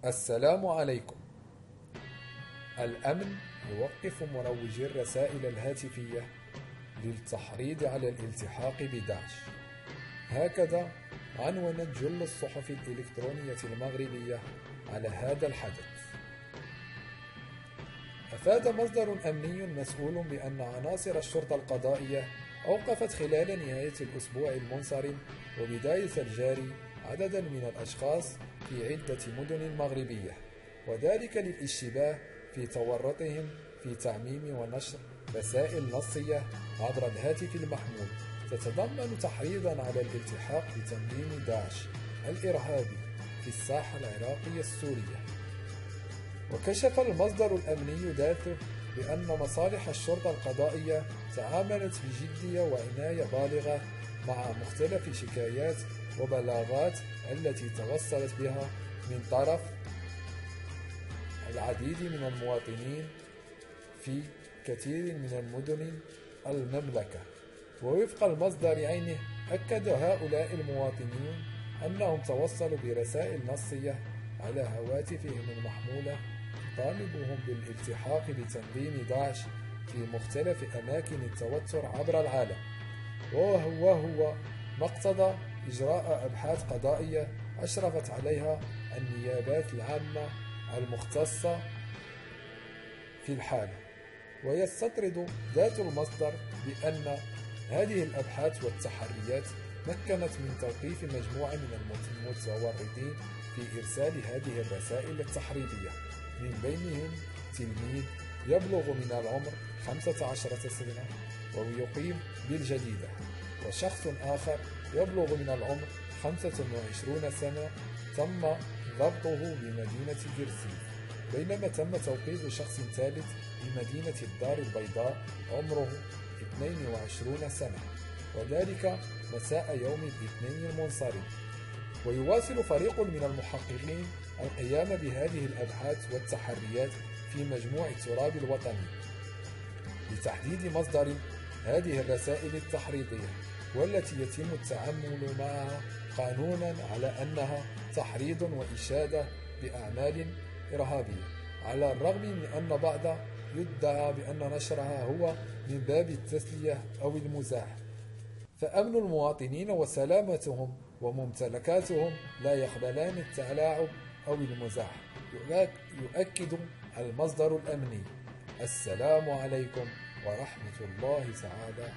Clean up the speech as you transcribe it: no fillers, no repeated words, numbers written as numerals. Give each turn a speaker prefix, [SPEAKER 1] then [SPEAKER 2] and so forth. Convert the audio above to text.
[SPEAKER 1] السلام عليكم. الأمن يوقف مروجي الرسائل الهاتفية للتحريض على الالتحاق بداعش. هكذا عنونت جل الصحف الإلكترونية المغربية على هذا الحدث. أفاد مصدر أمني مسؤول بأن عناصر الشرطة القضائية أوقفت خلال نهاية الأسبوع المنصرم وبداية الجاري عددا من الأشخاص في عدة مدن مغربية، وذلك للاشتباه في تورطهم في تعميم ونشر رسائل نصية عبر الهاتف المحمول تتضمن تحريضا على الالتحاق بتنظيم داعش الإرهابي في الساحة العراقية السورية. وكشف المصدر الأمني ذاته بأن مصالح الشرطة القضائية تعاملت بجدية وعناية بالغة مع مختلف شكايات وبلاغات التي توصلت بها من طرف العديد من المواطنين في كثير من المدن المملكة. ووفق المصدر عينه، أكد هؤلاء المواطنين أنهم توصلوا برسائل نصية على هواتفهم المحمولة تطالبهم بالالتحاق بتنظيم داعش في مختلف أماكن التوتر عبر العالم، وهو مقتضى إجراء أبحاث قضائية أشرفت عليها النيابات العامة المختصة في الحالة. ويستطرد ذات المصدر بأن هذه الأبحاث والتحريات مكنت من توقيف مجموعة من المتورطين في إرسال هذه الرسائل التحريضية، من بينهم تلميذ يبلغ من العمر 15 سنة ويقيم بالجديدة، وشخص آخر يبلغ من العمر 25 سنة تم ضبطه بمدينة جرسي، بينما تم توقيف شخص ثالث بمدينة الدار البيضاء عمره 22 سنة، وذلك مساء يوم الاثنين المنصرم. ويواصل فريق من المحققين القيام بهذه الأبحاث والتحريات في مجموع التراب الوطني لتحديد مصدر هذه الرسائل التحريضية، والتي يتم التعامل معها قانونا على أنها تحريض وإشادة بأعمال إرهابية، على الرغم من أن بعض يدعى بأن نشرها هو من باب التسلية أو المزاح. فأمن المواطنين وسلامتهم وممتلكاتهم لا يقبلان التلاعب أو المزاح، يؤكد المصدر الأمني. السلام عليكم ورحمة الله تعالى